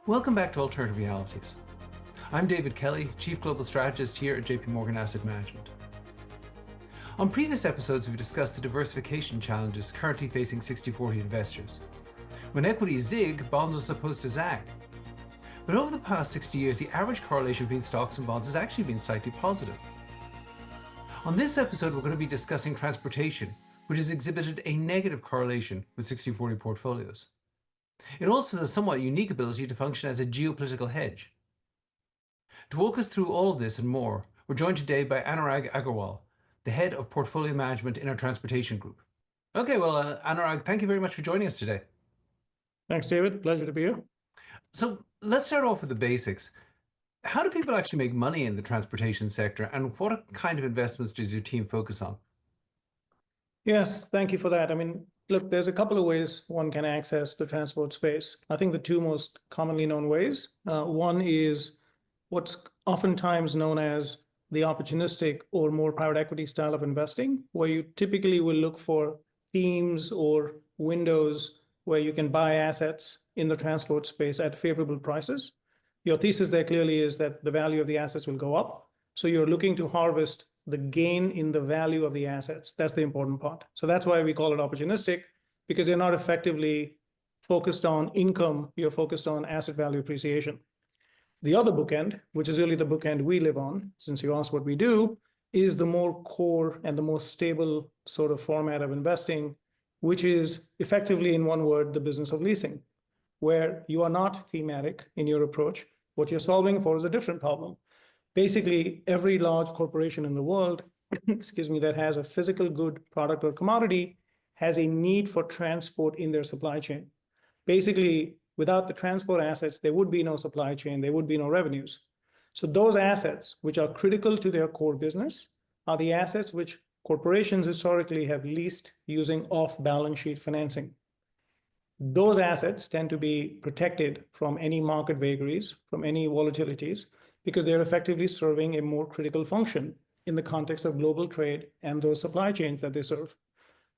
Welcome back to Alternative Realities. I'm David Kelly, Chief Global Strategist here at JP Morgan Asset Management. On previous episodes, we've discussed the diversification challenges currently facing 60/40 investors. When equities zig, bonds are supposed to zag. But over the past 60 years, the average correlation between stocks and bonds has actually been slightly positive. On this episode, we're going to be discussing transportation, which has exhibited a negative correlation with 60/40 portfolios. It also has a somewhat unique ability to function as a geopolitical hedge. To walk us through all of this and more, we're joined today by Anurag Agarwal, the head of portfolio management in our transportation group. Okay, well, Anurag, thank you very much for joining us today. Thanks, David. Pleasure to be here. So let's start off with the basics. How do people actually make money in the transportation sector, and what kind of investments does your team focus on? Yes, thank you for that. Look, there's a couple of ways one can access the transport space. I think the two most commonly known ways. One is what's oftentimes known as the opportunistic or more private equity style of investing, where you typically will look for themes or windows where you can buy assets in the transport space at favorable prices. Your thesis there clearly is that the value of the assets will go up. So you're looking to harvest the gain in the value of the assets. That's the important part. So that's why we call it opportunistic, because you're not effectively focused on income, you're focused on asset value appreciation. The other bookend, which is really the bookend we live on, since you asked what we do, is the more core and the more stable sort of format of investing, which is effectively, in one word, the business of leasing, where you are not thematic in your approach. What you're solving for is a different problem. Basically, every large corporation in the world, that has a physical good, product, or commodity has a need for transport in their supply chain. Basically, without the transport assets, there would be no supply chain, there would be no revenues. So those assets, which are critical to their core business, are the assets which corporations historically have leased using off-balance sheet financing. Those assets tend to be protected from any market vagaries, from any volatilities, because they're effectively serving a more critical function in the context of global trade and those supply chains that they serve.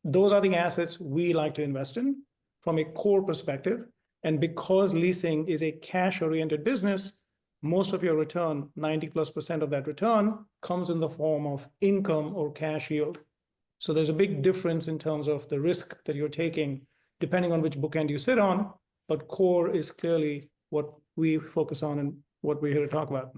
Those are the assets we like to invest in from a core perspective. And because leasing is a cash-oriented business, most of your return, 90+% of that return, comes in the form of income or cash yield. So there's a big difference in terms of the risk that you're taking, depending on which bookend you sit on, but core is clearly what we focus on and what we're here to talk about.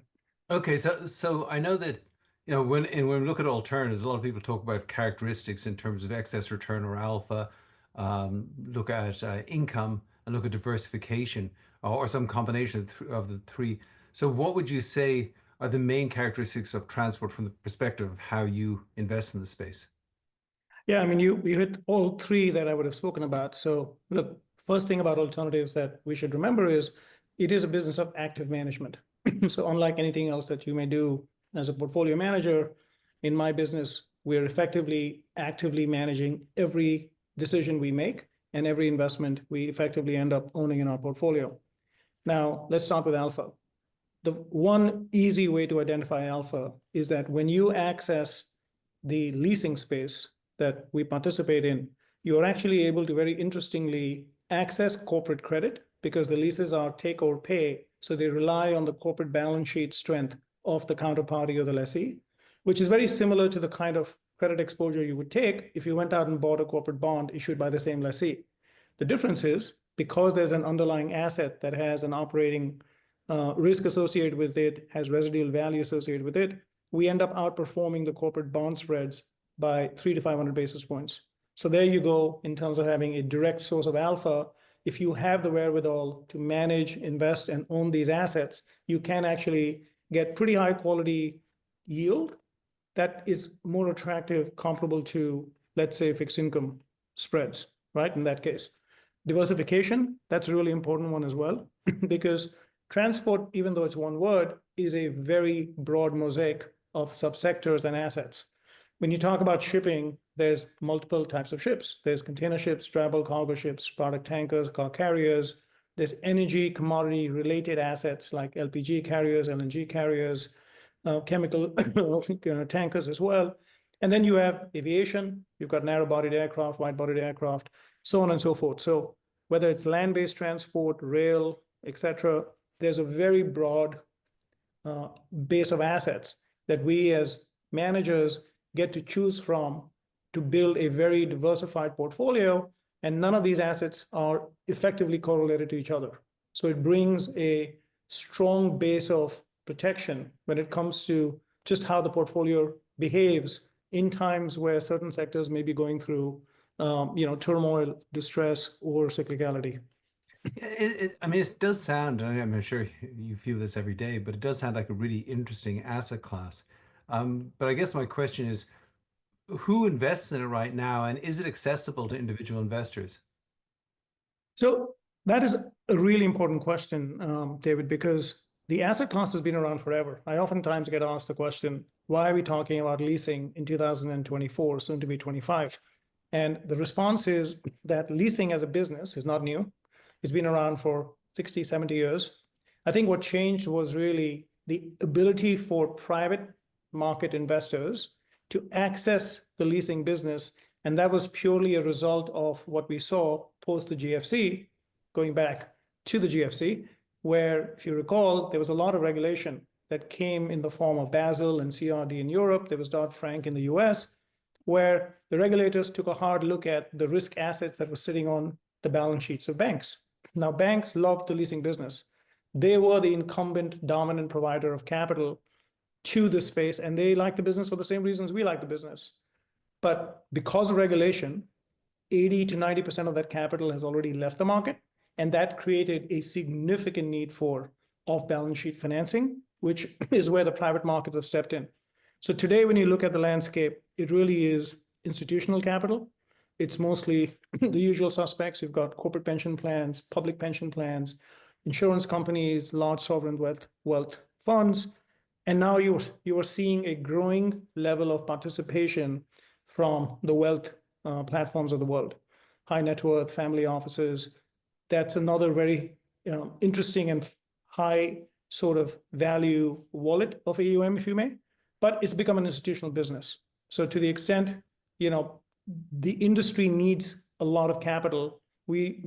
Okay, so I know that when we look at alternatives, a lot of people talk about characteristics in terms of excess return or alpha, look at income, and look at diversification, or some combination of the three. So what would you say are the main characteristics of transport from the perspective of how you invest in the space? Yeah, you hit all three that I would have spoken about. So look, first thing about alternatives that we should remember is it is a business of active management. So unlike anything else that you may do as a portfolio manager, in my business, we're effectively actively managing every decision we make and every investment we effectively end up owning in our portfolio. Now, let's start with alpha. The one easy way to identify alpha is that when you access the leasing space that we participate in, you're actually able to very interestingly access corporate credit because the leases are take or pay. So they rely on the corporate balance sheet strength of the counterparty or the lessee, which is very similar to the kind of credit exposure you would take if you went out and bought a corporate bond issued by the same lessee. The difference is because there's an underlying asset that has an operating risk associated with it, has residual value associated with it, we end up outperforming the corporate bond spreads by 300 to 500 basis points. So there you go in terms of having a direct source of alpha. If you have the wherewithal to manage, invest, and own these assets, you can actually get pretty high quality yield that is more attractive, comparable to, let's say, fixed income spreads, right? In that case. Diversification, that's a really important one as well, because transport, even though it's one word, is a very broad mosaic of subsectors and assets. When you talk about shipping, there's multiple types of ships. There's container ships, travel cargo ships, product tankers, car carriers. There's energy, commodity related assets like LPG carriers, LNG carriers, chemical tankers as well. And then you have aviation, you've got narrow-bodied aircraft, wide-bodied aircraft, so on and so forth. So whether it's land-based transport, rail, etc., there's a very broad base of assets that we as managers get to choose from to build a very diversified portfolio, and none of these assets are effectively correlated to each other. So it brings a strong base of protection when it comes to just how the portfolio behaves in times where certain sectors may be going through turmoil, distress, or cyclicality. I mean, it does sound, and I'm sure you feel this every day, but it does sound like a really interesting asset class. But I guess my question is, who invests in it right now, and is it accessible to individual investors? So that is a really important question, David, because the asset class has been around forever. I oftentimes get asked the question, why are we talking about leasing in 2024, soon to be 25? And the response is that leasing as a business is not new. It's been around for 60, 70 years. I think what changed was really the ability for private market investors to access the leasing business. And that was purely a result of what we saw post the GFC, going back to the GFC, where, if you recall, there was a lot of regulation that came in the form of Basel and CRD in Europe. There was Dodd-Frank in the US, where the regulators took a hard look at the risk assets that were sitting on the balance sheets of banks. Now, banks loved the leasing business. They were the incumbent dominant provider of capital to the space, and they like the business for the same reasons we like the business. But because of regulation, 80 to 90% of that capital has already left the market, and that created a significant need for off-balance sheet financing, which is where the private markets have stepped in. So today, when you look at the landscape, it really is institutional capital. It's mostly the usual suspects. You've got corporate pension plans, public pension plans, insurance companies, large sovereign wealth funds. And now you are seeing a growing level of participation from the wealth platforms of the world, high net worth, family offices. That's another very interesting and high sort of value wallet of AUM, if you may, but it's become an institutional business. So to the extent, the industry needs a lot of capital, we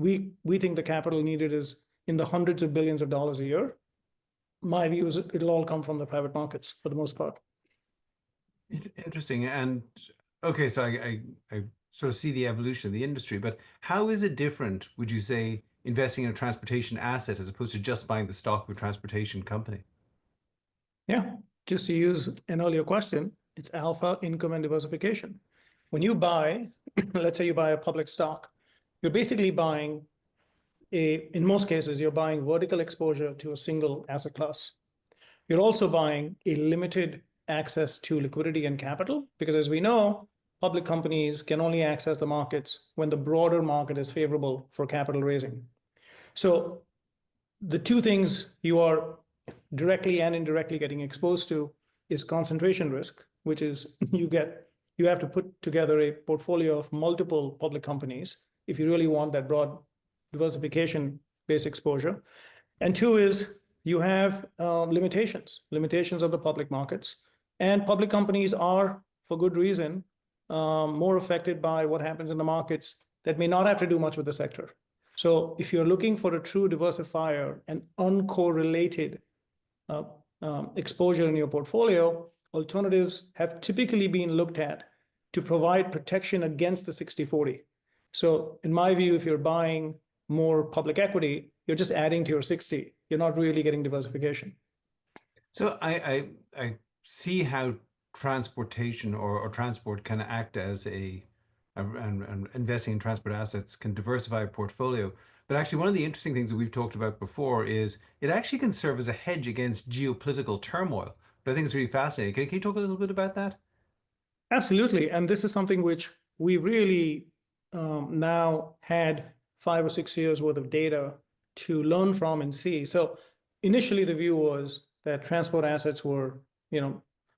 think the capital needed is in the hundreds of billions of dollars a year. My view is it'll all come from the private markets for the most part. Interesting. And okay, so I sort of see the evolution of the industry, but how is it different, would you say, investing in a transportation asset as opposed to just buying the stock of a transportation company? Yeah, just to use an earlier question, it's alpha, income, and diversification. When you buy, let's say you buy a public stock, you're basically buying in most cases, you're buying vertical exposure to a single asset class. You're also buying a limited access to liquidity and capital, because as we know, public companies can only access the markets when the broader market is favorable for capital raising. So the two things you are directly and indirectly getting exposed to is concentration risk, which is you have to put together a portfolio of multiple public companies if you really want that broad diversification-based exposure. And two is you have limitations of the public markets. And public companies are, for good reason, more affected by what happens in the markets that may not have to do much with the sector. So if you're looking for a true diversifier and uncorrelated exposure in your portfolio, alternatives have typically been looked at to provide protection against the 60-40. So in my view, if you're buying more public equity, you're just adding to your 60. You're not really getting diversification. So I see how transportation or transport can act as and investing in transport assets can diversify a portfolio. But actually, one of the interesting things that we've talked about before is it actually can serve as a hedge against geopolitical turmoil. But I think it's really fascinating. Can you talk a little bit about that? Absolutely. And this is something which we really now had 5 or 6 years worth of data to learn from and see. So initially, the view was that transport assets were,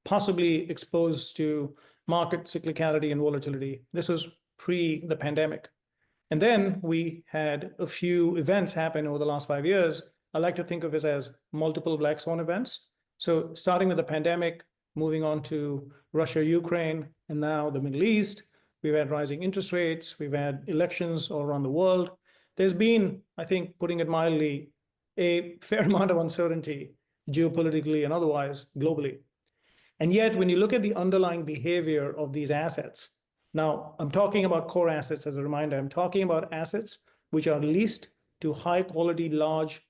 possibly exposed to market cyclicality and volatility. This was pre the pandemic. And then we had a few events happen over the last 5 years. I like to think of it as multiple black swan events. So starting with the pandemic, moving on to Russia, Ukraine, and now the Middle East, we've had rising interest rates, we've had elections all around the world. There's been, I think, putting it mildly, a fair amount of uncertainty, geopolitically and otherwise, globally. And yet, when you look at the underlying behavior of these assets, now I'm talking about core assets as a reminder, I'm talking about assets which are leased to high quality, large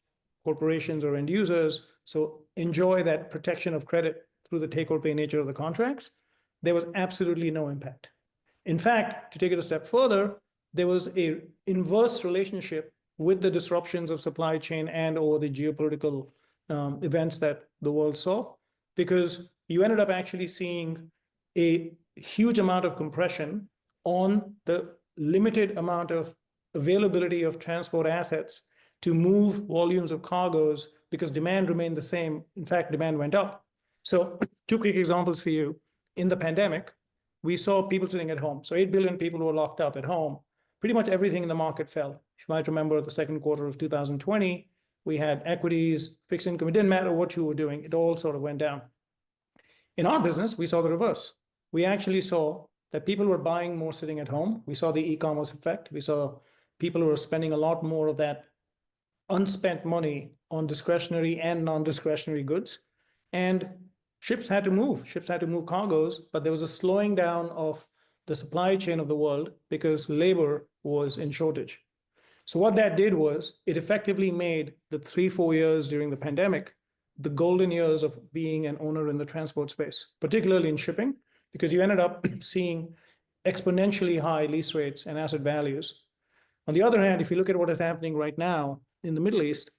corporations or end users, so enjoy that protection of credit through the take or pay nature of the contracts. There was absolutely no impact. In fact, to take it a step further, there was a inverse relationship with the disruptions of supply chain and or the geopolitical events that the world saw, because you ended up actually seeing a huge amount of compression on the limited amount of availability of transport assets to move volumes of cargoes because demand remained the same. In fact, demand went up. So two quick examples for you. In the pandemic, we saw people sitting at home. So 8 billion people were locked up at home. Pretty much everything in the market fell. You might remember the second quarter of 2020, we had equities, fixed income. It didn't matter what you were doing. It all sort of went down. In our business, we saw the reverse. We actually saw that people were buying more sitting at home. We saw the e-commerce effect. We saw people who were spending a lot more of that unspent money on discretionary and non-discretionary goods. And ships had to move cargoes, but there was a slowing down of the supply chain of the world because labor was in shortage. So what that did was it effectively made the 3-4 years during the pandemic the golden years of being an owner in the transport space, particularly in shipping, because you ended up seeing exponentially high lease rates and asset values. On the other hand, if you look at what is happening right now in the Middle East,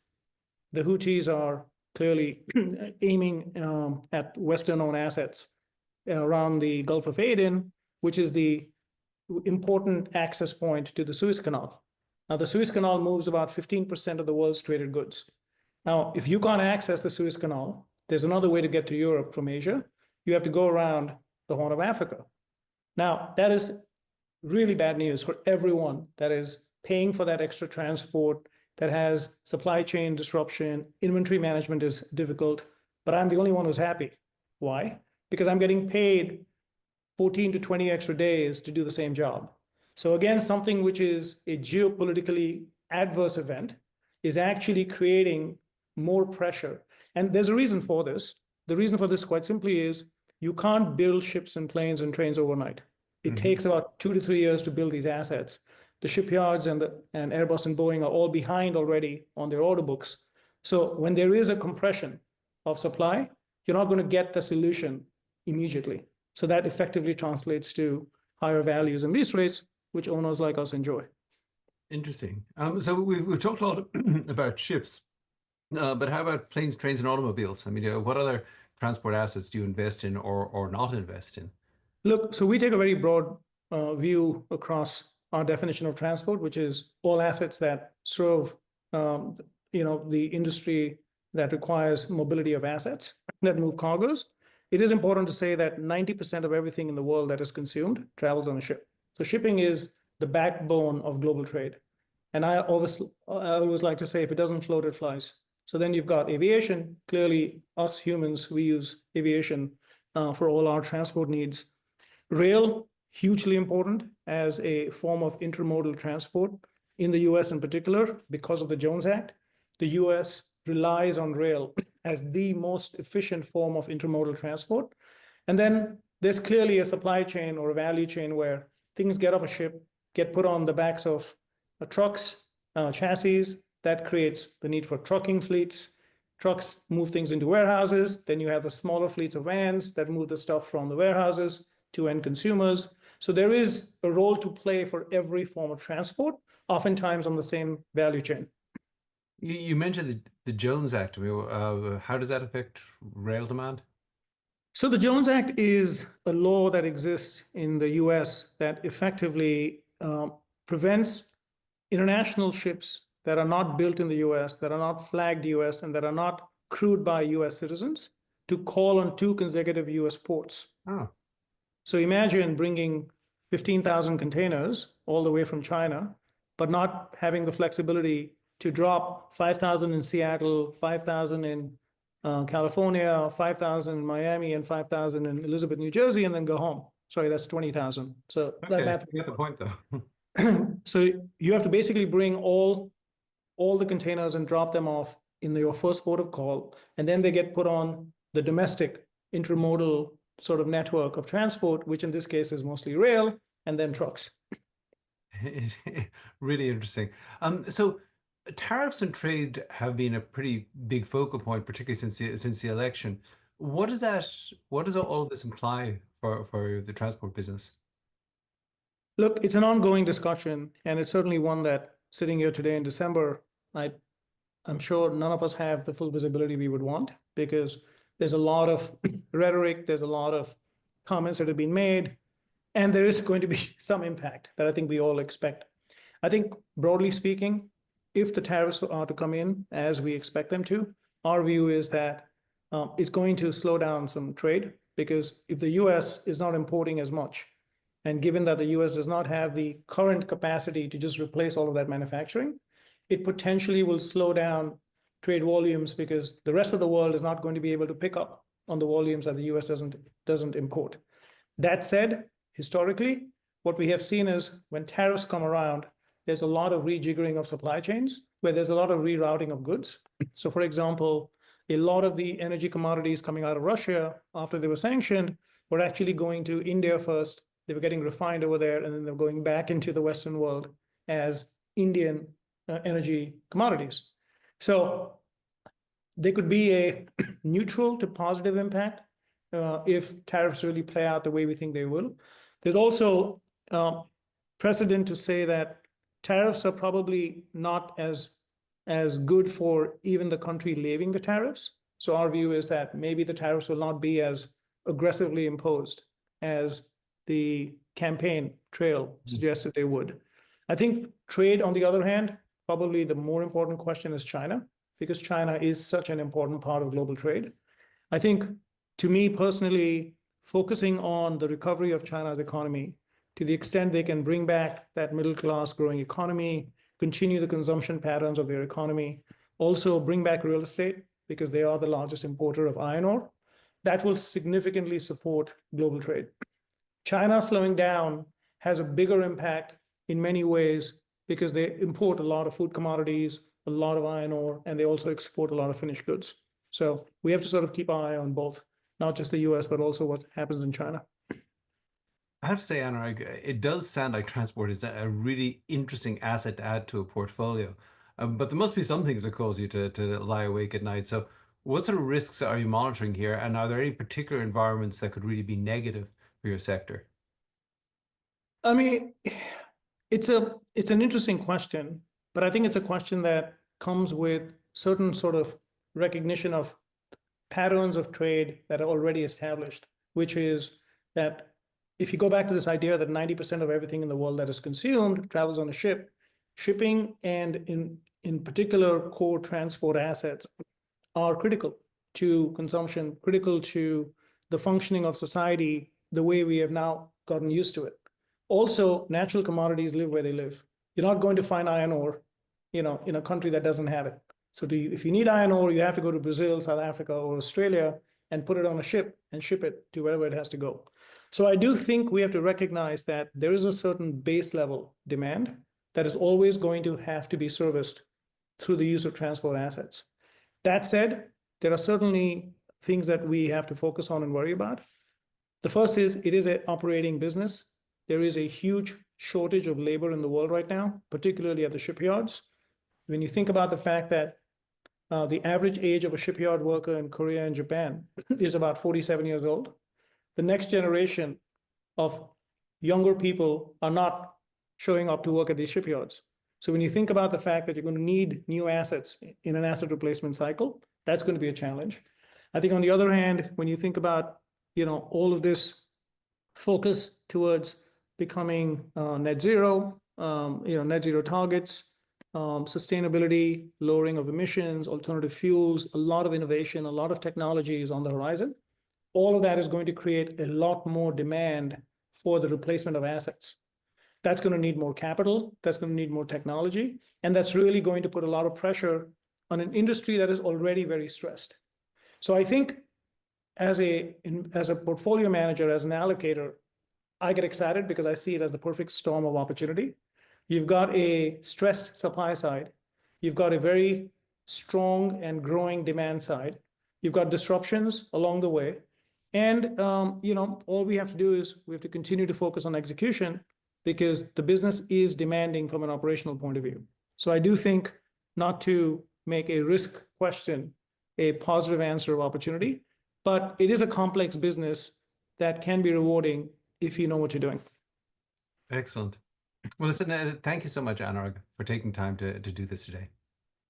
the Houthis are clearly aiming at Western-owned assets around the Gulf of Aden, which is the important access point to the Suez Canal. Now, the Suez Canal moves about 15% of the world's traded goods. Now, if you can't access the Suez Canal, there's another way to get to Europe from Asia. You have to go around the Horn of Africa. Now, that is really bad news for everyone that is paying for that extra transport, that has supply chain disruption, inventory management is difficult, but I'm the only one who's happy. Why? Because I'm getting paid 14 to 20 extra days to do the same job. So again, something which is a geopolitically adverse event is actually creating more pressure. And there's a reason for this. The reason for this, quite simply, is you can't build ships and planes and trains overnight. It takes about 2 to 3 years to build these assets. The shipyards and Airbus and Boeing are all behind already on their order books. So when there is a compression of supply, you're not going to get the solution immediately. So that effectively translates to higher values and lease rates, which owners like us enjoy. Interesting. So we've talked a lot about ships, but how about planes, trains, and automobiles? I mean, what other transport assets do you invest in or not invest in? Look, so we take a very broad view across our definition of transport, which is all assets that serve the industry that requires mobility of assets that move cargoes. It is important to say that 90% of everything in the world that is consumed travels on a ship. So shipping is the backbone of global trade. And I always like to say, if it doesn't float, it flies. So then you've got aviation. Clearly, us humans, we use aviation for all our transport needs. Rail, hugely important as a form of intermodal transport in the US in particular, because of the Jones Act. The US relies on rail as the most efficient form of intermodal transport. And then there's clearly a supply chain or a value chain where things get off a ship, get put on the backs of trucks, chassis. That creates the need for trucking fleets. Trucks move things into warehouses. Then you have the smaller fleets of vans that move the stuff from the warehouses to end consumers. So there is a role to play for every form of transport, oftentimes on the same value chain. You mentioned the Jones Act. How does that affect rail demand? So the Jones Act is a law that exists in the US that effectively prevents international ships that are not built in the US, that are not flagged US, and that are not crewed by US citizens to call on 2 consecutive US ports. Oh. So imagine bringing 15,000 containers all the way from China, but not having the flexibility to drop 5,000 in Seattle, 5,000 in California, 5,000 in Miami, and 5,000 in Elizabeth, New Jersey, and then go home. Sorry, that's 20,000. So okay, that math. I get the point, though. So you have to basically bring all the containers and drop them off in your first port of call, and then they get put on the domestic intermodal sort of network of transport, which in this case is mostly rail and then trucks. Really interesting. So tariffs and trade have been a pretty big focal point, particularly since the election. What does that, what does all of this imply for the transport business? Look, it's an ongoing discussion, and it's certainly one that sitting here today in December, I'm sure none of us have the full visibility we would want, because there's a lot of rhetoric, there's a lot of comments that have been made, and there is going to be some impact that I think we all expect. I think broadly speaking, if the tariffs are to come in as we expect them to, our view is that it's going to slow down some trade, because if the US is not importing as much, and given that the US does not have the current capacity to just replace all of that manufacturing, it potentially will slow down trade volumes, because the rest of the world is not going to be able to pick up on the volumes that the US doesn't import. That said, historically, what we have seen is when tariffs come around, there's a lot of rejiggering of supply chains, where there's a lot of rerouting of goods. So for example, a lot of the energy commodities coming out of Russia after they were sanctioned were actually going to India first. They were getting refined over there, and then they're going back into the Western world as Indian energy commodities. So they could be a neutral to positive impact if tariffs really play out the way we think they will. There's also precedent to say that tariffs are probably not as good for even the country levying the tariffs. So our view is that maybe the tariffs will not be as aggressively imposed as the campaign trail suggested they would. I think trade, on the other hand, probably the more important question is China, because China is such an important part of global trade. I think, to me personally, focusing on the recovery of China's economy, to the extent they can bring back that middle class growing economy, continue the consumption patterns of their economy, also bring back real estate, because they are the largest importer of iron ore, that will significantly support global trade. China slowing down has a bigger impact in many ways, because they import a lot of food commodities, a lot of iron ore, and they also export a lot of finished goods. So we have to sort of keep our eye on both, not just the US, but also what happens in China. I have to say, Anurag, it does sound like transport is a really interesting asset to add to a portfolio. But there must be some things that cause you to lie awake at night. So what sort of risks are you monitoring here? And are there any particular environments that could really be negative for your sector? I mean, it's an interesting question, but I think it's a question that comes with certain sort of recognition of patterns of trade that are already established, which is that if you go back to this idea that 90% of everything in the world that is consumed travels on a ship, shipping and in particular core transport assets are critical to consumption, critical to the functioning of society the way we have now gotten used to it. Also, natural commodities live where they live. You're not going to find iron ore, in a country that doesn't have it. So if you need iron ore, you have to go to Brazil, South Africa, or Australia and put it on a ship and ship it to wherever it has to go. So I do think we have to recognize that there is a certain base level demand that is always going to have to be serviced through the use of transport assets. That said, there are certainly things that we have to focus on and worry about. The first is it is an operating business. There is a huge shortage of labor in the world right now, particularly at the shipyards. When you think about the fact that the average age of a shipyard worker in Korea and Japan is about 47 years old, the next generation of younger people are not showing up to work at these shipyards. So when you think about the fact that you're going to need new assets in an asset replacement cycle, that's going to be a challenge. I think on the other hand, when you think about, all of this focus towards becoming net zero, net zero targets, sustainability, lowering of emissions, alternative fuels, a lot of innovation, a lot of technology is on the horizon. All of that is going to create a lot more demand for the replacement of assets. That's going to need more capital, that's going to need more technology, and that's really going to put a lot of pressure on an industry that is already very stressed. So I think as a portfolio manager, as an allocator, I get excited because I see it as the perfect storm of opportunity. You've got a stressed supply side. You've got a very strong and growing demand side. You've got disruptions along the way. And, all we have to do is we have to continue to focus on execution because the business is demanding from an operational point of view. So I do think, not to make a risk question a positive answer of opportunity, but it is a complex business that can be rewarding if you know what you're doing. Excellent. Well, listen, thank you so much, Anurag, for taking time to do this today.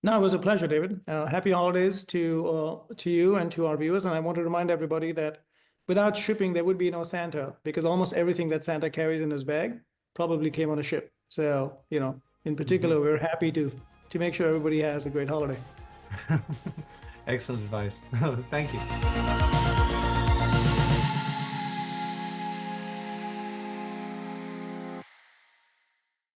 No, it was a pleasure, David. Happy holidays to you and to our viewers. And I want to remind everybody that without shipping, there would be no Santa, because almost everything that Santa carries in his bag probably came on a ship. So, in particular, we're happy to make sure everybody has a great holiday. Excellent advice. Thank you.